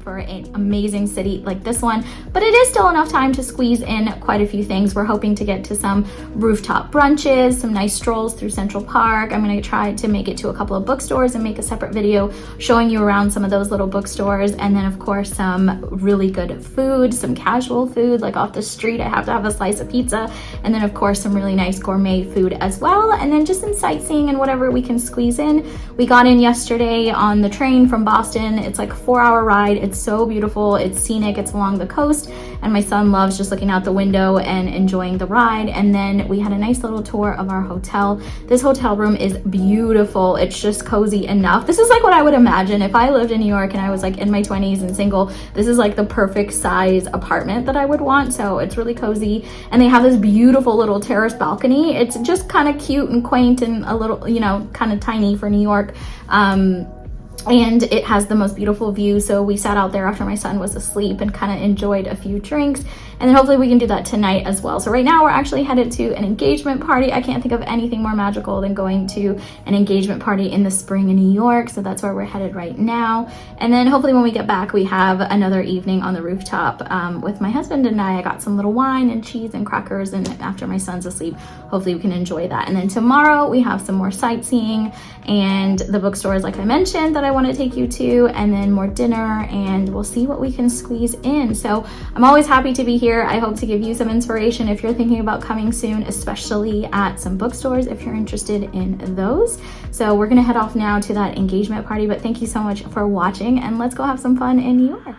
For an amazing city like this one, but it is still enough time to squeeze in quite a few things. We're hoping to get to some rooftop brunches, some nice strolls through Central Park. I'm going to try to make it to a couple of bookstores and make a separate video showing you around some of those little bookstores, and then of course some really good food, some casual food like off the street. I have to have a slice of pizza, and then of course some really nice gourmet food as well, and then just some sightseeing and whatever we can squeeze in. We got in yesterday on the train from Boston. It's like a 4-hour ride. It's so beautiful, it's scenic, it's along the coast, and my son loves just looking out the window and enjoying the ride. And then we had a nice little tour of our hotel. This hotel room is beautiful. It's just cozy enough. This is like what I would imagine if I lived in New York and I was like in my 20s and single. This is like the perfect size apartment that I would want. So it's really cozy, and they have this beautiful little terrace balcony. It's just kind of cute and quaint and a little, you know, kind of tiny for New York. And it has the most beautiful view. So we sat out there after my son was asleep and kind of enjoyed a few drinks, and then hopefully we can do that tonight as well. So right now we're actually headed to an engagement party. I can't think of anything more magical than going to an engagement party in the spring in New York. So that's where we're headed right now. And then hopefully when we get back, we have another evening on the rooftop with my husband and I got some little wine and cheese and crackers, and after my son's asleep, hopefully we can enjoy that. And then tomorrow we have some more sightseeing and the bookstores like I mentioned that I want to take you to, and then more dinner, and we'll see what we can squeeze in. So I'm always happy to be here. I hope to give you some inspiration if you're thinking about coming soon, especially at some bookstores if you're interested in those. So we're gonna head off now to that engagement party, but thank you so much for watching, and let's go have some fun in New York.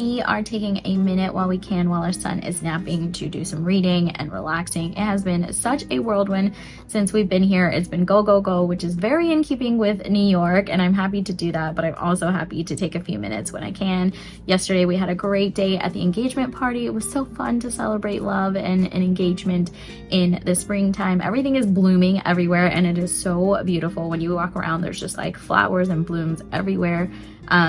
we are taking a minute while we can, while our son is napping, to do some reading and relaxing. It has been such a whirlwind since we've been here. It's been go, go, go, which is very in keeping with New York, and I'm happy to do that, but I'm also happy to take a few minutes when I can. Yesterday we had a great day at the engagement party. It was so fun to celebrate love and engagement in the springtime. Everything is blooming everywhere, and it is so beautiful. When you walk around, there's just like flowers and blooms everywhere.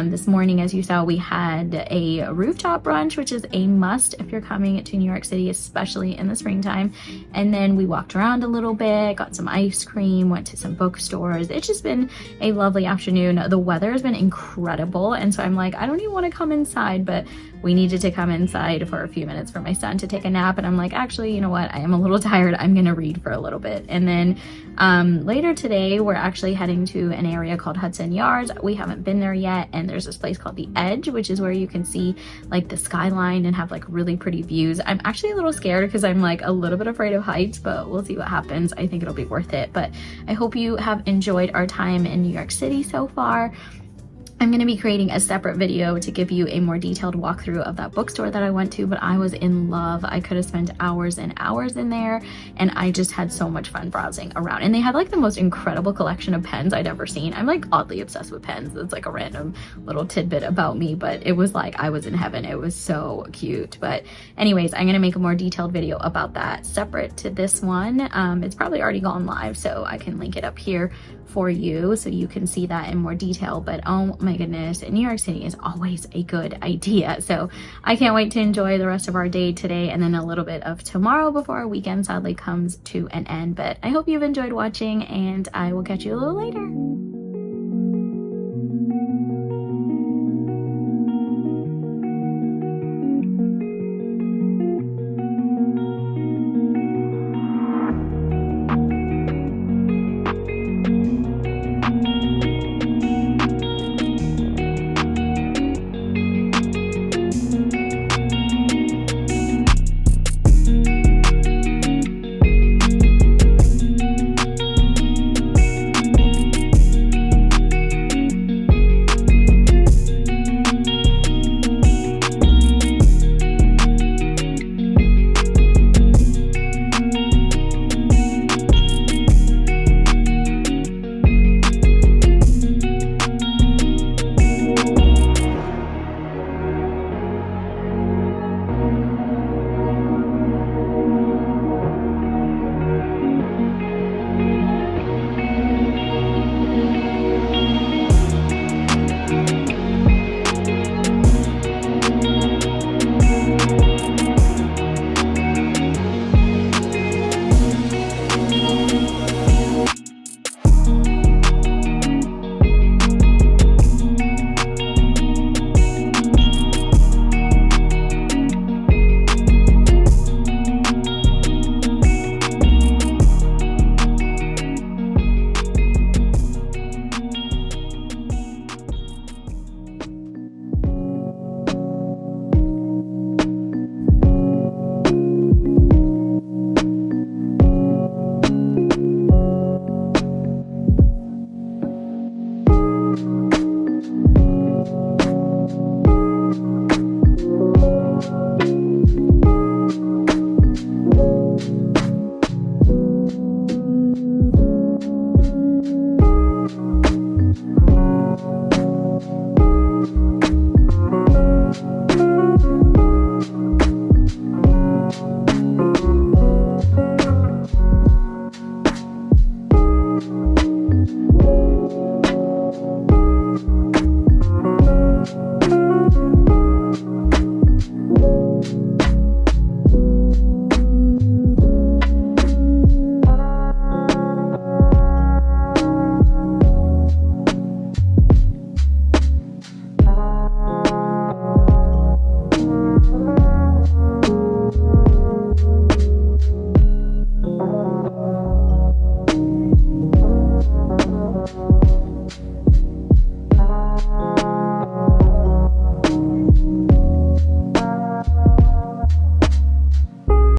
This morning, as you saw, we had a rooftop brunch, which is a must if you're coming to New York City, especially in the springtime. And then we walked around a little bit, got some ice cream, went to some bookstores. It's just been a lovely afternoon. The weather has been incredible, and so I'm like, I don't even want to come inside, but we needed to come inside for a few minutes for my son to take a nap. And I'm like, actually, you know what? I am a little tired. I'm gonna read for a little bit. And then later today, we're actually heading to an area called Hudson Yards. We haven't been there yet. And there's this place called The Edge, which is where you can see like the skyline and have like really pretty views. I'm actually a little scared because I'm like a little bit afraid of heights, but we'll see what happens. I think it'll be worth it. But I hope you have enjoyed our time in New York City so far. I'm going to be creating a separate video to give you a more detailed walkthrough of that bookstore that I went to, but I was in love. I could have spent hours and hours in there, and I just had so much fun browsing around. And they had like the most incredible collection of pens I'd ever seen. I'm like oddly obsessed with pens. It's like a random little tidbit about me, but it was like I was in heaven. It was so cute. But anyways, I'm going to make a more detailed video about that separate to this one. It's probably already gone live, so I can link it up here for you so you can see that in more detail. But oh my goodness, New York City is always a good idea. So I can't wait to enjoy the rest of our day today and then a little bit of tomorrow before our weekend sadly comes to an end. But I hope you've enjoyed watching, and I will catch you a little later.